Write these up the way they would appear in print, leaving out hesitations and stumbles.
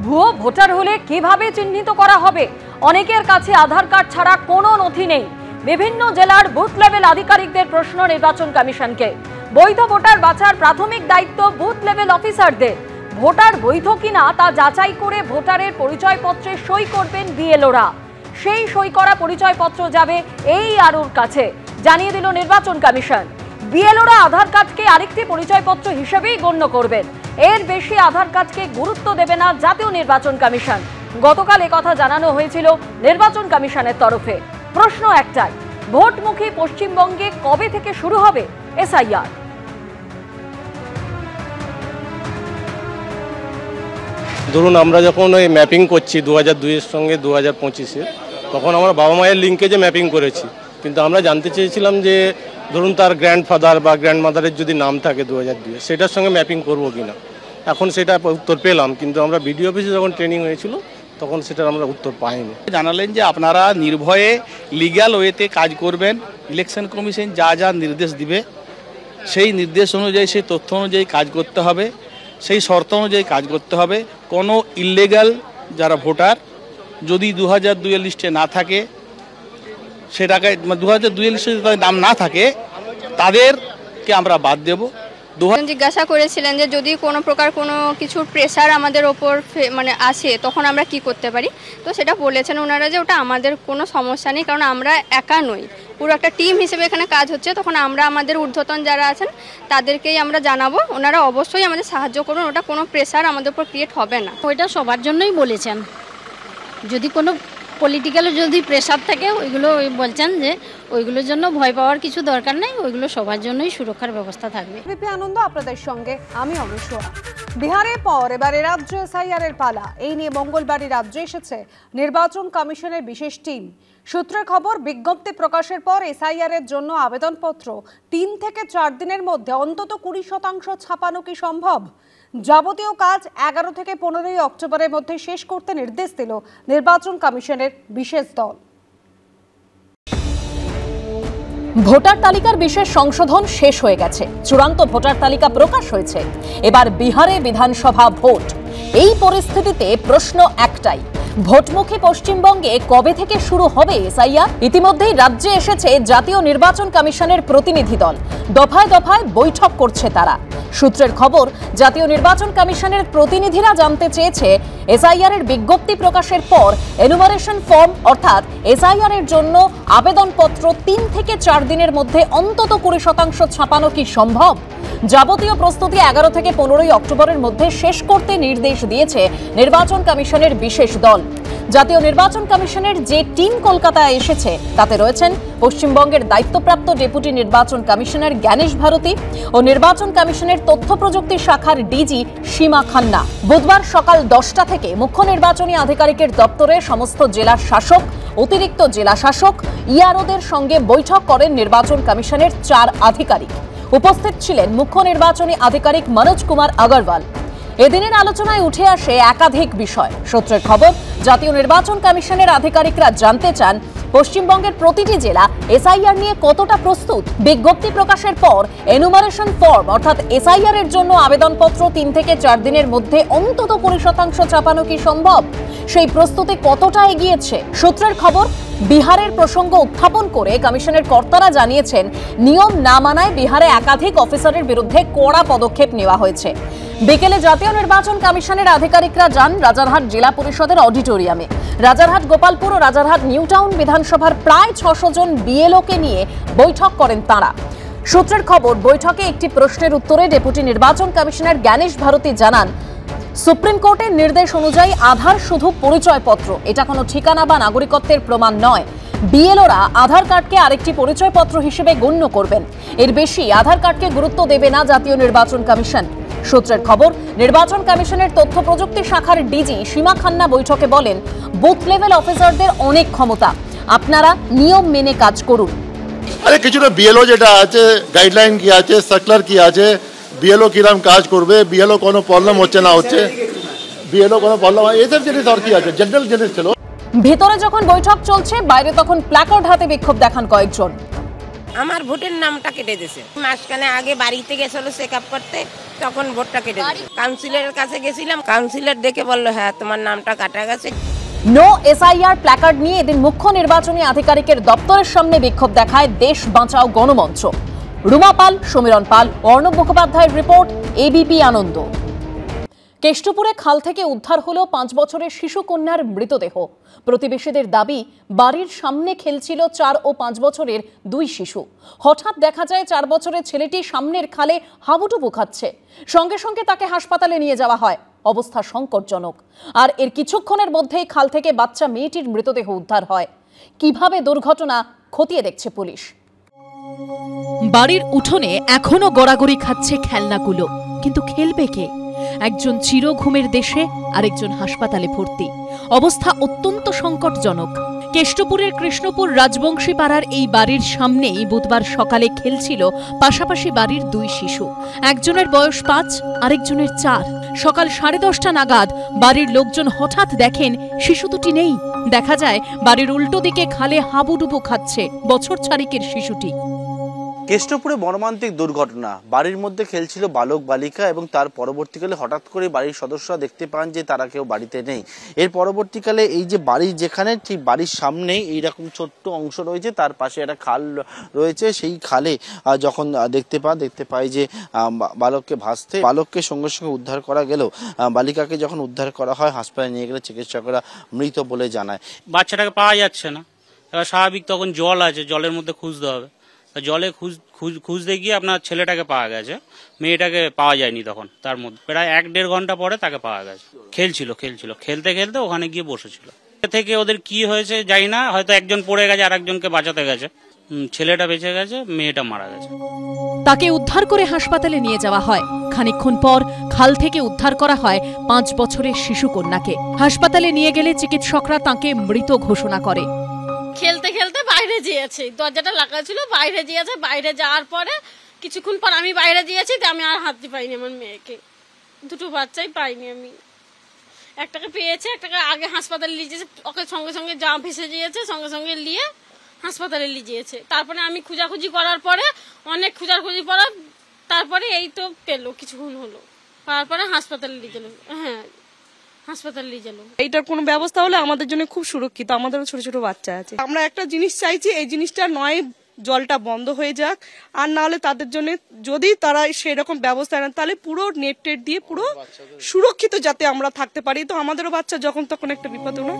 ভুয়ো ভোটার হলে কিভাবে চিহ্নিত করা হবে? অনেকের কাছে আধার কার্ড ছাড়া কোনো নথি নেই। বিভিন্ন জেলার বুথ লেভেল আধিকারিকদের প্রশ্ন নির্বাচন কমিশনকে। বৈধ ভোটার বাছার প্রাথমিক দায়িত্ব বুথ লেভেল অফিসারদের। ভোটার বৈধ কিনা তা যাচাই করে ভোটারের পরিচয়পত্রে সই করবেন বিএলওরা। সেই সই করা পরিচয়পত্র যাবে এই আরওর কাছে, জানিয়ে দিল নির্বাচন কমিশন। বিএলওরা আধার কার্ডকে আরেকটি পরিচয়পত্র হিসেবেই গণ্য করবেন। এর বেশি আধার কার্ডকে গুরুত্ব দেবে না জাতীয় নির্বাচন কমিশন। গতকাল একথা জানানো হয়েছিল নির্বাচন কমিশনের তরফে। প্রশ্ন একটাই, ভোটমুখী পশ্চিমবঙ্গে কবে থেকে শুরু হবে এসআইআর? ধরুন আমরা যখন ওই ম্যাপিং করছি 2002-এর সঙ্গে 2025-এ, তখন আমরা বাবা মায়ের লিঙ্কেজে ম্যাপিং করেছি। কিন্তু আমরা জানতে চেয়েছিলাম যে ধরুন তার গ্র্যান্ডফাদার বা গ্র্যান্ডমাদারের যদি নাম থাকে 2002-এ, সেটার সঙ্গে ম্যাপিং করবো কিনা। এখন সেটা উত্তর পেলাম, কিন্তু আমরা বিডিও অফিসে যখন ট্রেনিং হয়েছিল তখন সেটার আমরা উত্তর পাইনি। জানালেন যে আপনারা নির্ভয়ে লিগ্যাল ওয়েতে কাজ করবেন। ইলেকশন কমিশন যা যা নির্দেশ দিবে সেই নির্দেশ অনুযায়ী, সেই তথ্য অনুযায়ী কাজ করতে হবে, সেই শর্ত অনুযায়ী কাজ করতে হবে। কোনো ইললিগাল যারা ভোটার যদি 2002-এর লিস্টে না থাকে, সেটাকে 2002-এর লিস্টে তাদের নাম না থাকে, তাদেরকে আমরা বাদ দেব। জিজ্ঞাসা করেছিলেন যে যদি কোনো প্রকার কোনো কিছুর প্রেসার আমাদের ওপর আসে তখন আমরা কি করতে পারি। তো সেটা বলেছেন ওনারা যে ওটা আমাদের কোনো সমস্যা নেই, কারণ আমরা একা নই, পুরো একটা টিম হিসেবে এখানে কাজ হচ্ছে। তখন আমরা আমাদের ঊর্ধ্বতন যারা আছেন তাদেরকেই আমরা জানাবো, ওনারা অবশ্যই আমাদের সাহায্য করুন। ওটা কোনো প্রেসার আমাদের উপর ক্রিয়েট হবে না। ওইটা সবার জন্যই বলেছেন, যদি কোনো পলিটিক্যাল যদি প্রেসার থাকে ওইগুলো বলছেন যে ওইগুলোর জন্য ভয় পাওয়ার কিছু দরকার নেই, ওইগুলো সবার জন্যই সুরক্ষার ব্যবস্থা থাকবে। বিপি আনন্দ আপনাদের সঙ্গে, আমি অনুসোয়া। বিহারের পর এবারে রাজ্যে এসআইআর এর পালা। এই নিয়ে মঙ্গলবারই রাজ্যে এসেছে নির্বাচন কমিশনের বিশেষ টিম। সূত্রের খবর, বিজ্ঞপ্তি প্রকাশের পর এসআইআর এর জন্য আবেদনপত্র 3 থেকে 4 দিনের মধ্যে অন্তত 20% ছাপানো কি সম্ভব? যাবতীয় কাজ 11 থেকে 15 অক্টোবরের মধ্যে শেষ করতে নির্দেশ দিল নির্বাচন কমিশনের বিশেষ দল। ভোটার তালিকার বিশেষ সংশোধন শেষ হয়ে গেছে, চূড়ান্ত ভোটার তালিকা প্রকাশ হয়েছে। এবার বিহারে বিধানসভা ভোট। এই পরিস্থিতিতে প্রশ্ন একটাই, ভোটমুখী পশ্চিমবঙ্গে কবে থেকে শুরু হবে এসআইআর? ইতিমধ্যেই রাজ্যে এসেছে জাতীয় নির্বাচন কমিশনের প্রতিনিধি দল। দফায় দফায় বৈঠক করছে তারা। সূত্রের খবর, জাতীয় নির্বাচন কমিশনের প্রতিনিধিরা জানতে চেয়েছে এসআইআর এর বিজ্ঞপ্তি প্রকাশের পর এনুমারেশন ফর্ম অর্থাৎ এসআইআর এর জন্য আবেদনপত্র 3 থেকে 4 দিনের মধ্যে অন্তত 20% ছাপানো কি সম্ভব? যাবতীয় প্রস্তুতি 11 থেকে 15 অক্টোবরের মধ্যে শেষ করতে নির্দেশ দিয়েছে নির্বাচন কমিশনের বিশেষ দল। জাতীয় নির্বাচন কমিশনের যে টিম কলকাতায় এসেছে তাতে রয়েছেন পশ্চিমবঙ্গের দায়িত্বপ্রাপ্ত ডেপুটি নির্বাচন কমিশনার জ্ঞানেশ ভারতী ও নির্বাচন কমিশনের তথ্য প্রযুক্তি শাখার ডিজি সীমা খান্না। বুধবার সকাল 10টা থেকে মুখ্য নির্বাচনী আধিকারিকের দপ্তরে সমস্ত জেলা শাসক, অতিরিক্ত জেলা শাসক, ইআরওদের সঙ্গে বৈঠক করেন নির্বাচন কমিশনের 4 আধিকারিক। উপস্থিত ছিলেন মুখ্য নির্বাচনী আধিকারিক মনোজ কুমার আগরওয়াল। এদিনের আলোচনায় উঠে আসে একাধিক বিষয়। সূত্রের খবর, জাতীয় নির্বাচন কমিশনের আধিকারিকরা জানতে চান পশ্চিমবঙ্গের প্রতিটি জেলা এসআইআর নিয়ে কতটা প্রস্তুত। বিজ্ঞপ্তি প্রকাশের পর এনুমারেশন ফর্ম অর্থাৎ এসআইআর এর জন্য আবেদনপত্র 3 থেকে 4 দিনের মধ্যে অন্তত 20% ছাপানো কি সম্ভব? সেই প্রস্তুতি কতটা এগিয়েছে? সূত্রের খবর, বিহারের প্রসঙ্গ উত্থাপন করে কমিশনের কর্তারা জানিয়েছেন নিয়ম না মানায় বিহারে একাধিক অফিসারের বিরুদ্ধে কড়া পদক্ষেপ নেওয়া হয়েছে। বিকেলে জাতীয় নির্বাচন কমিশনের আধিকারিকরা যান রাজারহাট জেলা পরিষদের অডিটোরিয়ামে। রাজারহাট, গোপালপুর ও রাজারহাট নিউ টাউন বিধানসভার প্রায় 600 জন বিএলওকে নিয়ে বৈঠক করেন তাঁরা। সূত্রের খবর, বৈঠকে একটি প্রশ্নের উত্তরে ডেপুটি নির্বাচন কমিশনার জ্ঞানেশ ভারতী জানান, সুপ্রিম কোর্টের নির্দেশ অনুযায়ী আধার শুধু পরিচয়পত্র, এটা কোনো ঠিকানা বা নাগরিকত্বের প্রমাণ নয়। বিএলওরা আধার কার্ডকে আরেকটি পরিচয়পত্র হিসেবে গণ্য করবেন। এর বেশি আধার কার্ডকে গুরুত্ব দেবে না জাতীয় নির্বাচন কমিশন। সূত্রের খবর, নির্বাচন কমিশনের তথ্য প্রযুক্তি শাখার ডিজি সীমা খান্না বৈঠকে বলেন, বুথ লেভেল অফিসারদের অনেক ক্ষমতা, আপনারা নিয়ম মেনে কাজ করুন। আরে কিছুটা বিএলও যেটা আছে, গাইডলাইন কি আছে, সার্কুলার কি আছে, বিএলও কিরম কাজ করবে, বিএলও কোনো প্রবলেম হচ্ছে না হচ্ছে, বিএলও কোনো প্রবলেম এইসব জিনিস আর কি আছে, জেনারেল জিনিস ছিল। ভিতরে যখন বৈঠক চলছে, বাইরে তখন প্ল্যাকার্ড হাতে বিক্ষোভ দেখান কয়েকজন। আমার ভোটের নামটা কেটে দিয়েছে। মাসখানে আগে বাড়িতে গেছিল চেক আপ করতে, তখন ভোটটা কেটে দিয়েছে। কাউন্সিলরের কাছে গেছিলাম, কাউন্সিলর দেখে বললো হ্যাঁ তোমার নামটা কাটা গেছে। নো এসআইআর প্ল্যাকার্ড নিয়ে এদিন মুখ্য নির্বাচনী আধিকারিকের দপ্তরের সামনে বিক্ষোভ দেখায় দেশ বাঁচাও গণমঞ্চ। রুমা পাল, সমীরণ পাল, অর্ণব মুখোপাধ্যায়ের রিপোর্ট, এবিপি আনন্দ। কেষ্টপুরে খাল থেকে উদ্ধার হলো 5 বছরের শিশু কন্যার মৃতদেহ। প্রতিবেশীদের দাবি, বাড়ির সামনে খেলছিল 4 ও 5 বছরের 2 শিশু। হঠাৎ দেখা যায় 4 বছরের ছেলেটি সামনের খালে হাবুডুবু খাচ্ছে। সঙ্গে সঙ্গে তাকে হাসপাতালে নিয়ে যাওয়া হয়। অবস্থা সংকটজনক। আর এর কিছুক্ষণের মধ্যেই খাল থেকে বাচ্চা মেয়েটির মৃতদেহ উদ্ধার হয়। কিভাবে দুর্ঘটনা খতিয়ে দেখছে পুলিশ। বাড়ির উঠোনে এখনো গড়াগড়ি খাচ্ছে খেলনাগুলো, কিন্তু খেলবে কে? একজন চির ঘুমের দেশে, আরেকজন হাসপাতালে ভর্তি। অবস্থা অত্যন্ত সংকটজনক। কেষ্টপুরের কৃষ্ণপুর রাজবংশী পাড়ার এই বাড়ির সামনেই বুধবার সকালে খেলছিল পাশাপাশি বাড়ির 2 শিশু। একজনের বয়স 5, আরেকজনের 4। সকাল 10:30 নাগাদ বাড়ির লোকজন হঠাৎ দেখেন শিশু দুটি নেই। দেখা যায় বাড়ির উল্টো দিকে খালে হাবুডুবু খাচ্ছে বছর 4 শিশুটি। কেষ্টপুরে মর্মান্তিক দুর্ঘটনা। বাড়ির মধ্যে খেলছিল বালক বালিকা এবং তার পরবর্তীকালে হঠাৎ করে বাড়ির সদস্যরা দেখতে পান যে তারা কেউ বাড়িতে নেই। এর পরবর্তীকালে এই যে বাড়ির যেখানে ঠিক বাড়ির সামনেই এইরকম ছোট্ট অংশ রয়েছে, তার পাশে একটা খাল রয়েছে। সেই খালে যখন দেখতে পায় যে বালককে ভাসতে, বালককে সঙ্গে সঙ্গে উদ্ধার করা গেলেও বালিকাকে যখন উদ্ধার করা হয় হাসপাতালে নিয়ে গেলে চিকিৎসকরা মৃত বলে জানায়। বাচ্চাটাকে পাওয়া যাচ্ছে না। এবার স্বাভাবিক তখন জল আছে, জলের মধ্যে খুঁজতে হবে। জলে খুঁজতে গিয়ে আপনার ছেলেটাকে পাওয়া গেছে, মেয়েটাকে পাওয়া যায়নি। তখন তার মধ্যে প্রায় 1-1.5 ঘন্টা পরে তাকে পাওয়া গেছে। খেলছিল খেলতে ওখানে গিয়ে বসেছিল। থেকে ওদের কি হয়েছে জানি না, হয়তো একজন পড়ে গেছে, আর একজনকে বাঁচাতে গেছে। ছেলেটা বেঁচে গেছে, মেয়েটা মারা গেছে। তাকে উদ্ধার করে হাসপাতালে নিয়ে যাওয়া হয়। খানিকক্ষণ পর খাল থেকে উদ্ধার করা হয় 5 বছরের শিশু কন্যাকে। হাসপাতালে নিয়ে গেলে চিকিৎসকরা তাকে মৃত ঘোষণা করে। খেলতে খেলতে বাইরে গিয়েছে, দরজাটা লাগা ছিল, বাইরে গিয়েছে। বাইরে যাওয়ার পরে কিছুক্ষণ পর আমি বাইরে গিয়েছি, আমি আর হাতে পাইনি আমার মেয়েকে। 2 বাচ্চাই পাইনি আমি। একটাকে পেয়েছে, একটাকে আগে হাসপাতালে নিয়ে যেয়েছে। ওকে সঙ্গে সঙ্গে যা ভেসে গিয়েছে, সঙ্গে সঙ্গে নিয়ে হাসপাতালে নিয়ে গিয়েছে। তারপরে আমি খোঁজাখুঁজি করার পরে, অনেক খোঁজাখুঁজি পরে তারপরে এই তো পেলো, কিছুক্ষণ হলো। তারপরে হাসপাতালে নিয়ে গেল। হ্যাঁ, হাসপাতালে নিয়ে গেল। এইটার কোনো ব্যবস্থা হলে আমাদের জন্য খুব সুরক্ষিত। আমাদেরও ছোট ছোট বাচ্চা আছে। আমরা একটা জিনিস চাইছি, এই জিনিসটা নয় জলটা বন্ধ হয়ে যাক, আর না হলে তাদের জন্য যদি তারা সেরকম ব্যবস্থা নেন তাহলে পুরো নেট টেট দিয়ে পুরো সুরক্ষিত যাতে আমরা থাকতে পারি। তো আমাদেরও বাচ্চা যখন তখন একটা বিপদ না।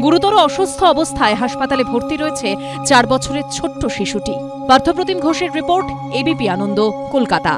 গুরুতর অসুস্থ অবস্থায় হাসপাতালে ভর্তি রয়েছে 4 বছরের ছোট্ট শিশুটি। পার্থপ্রতিম ঘোষের রিপোর্ট, এবিপি আনন্দ, কলকাতা।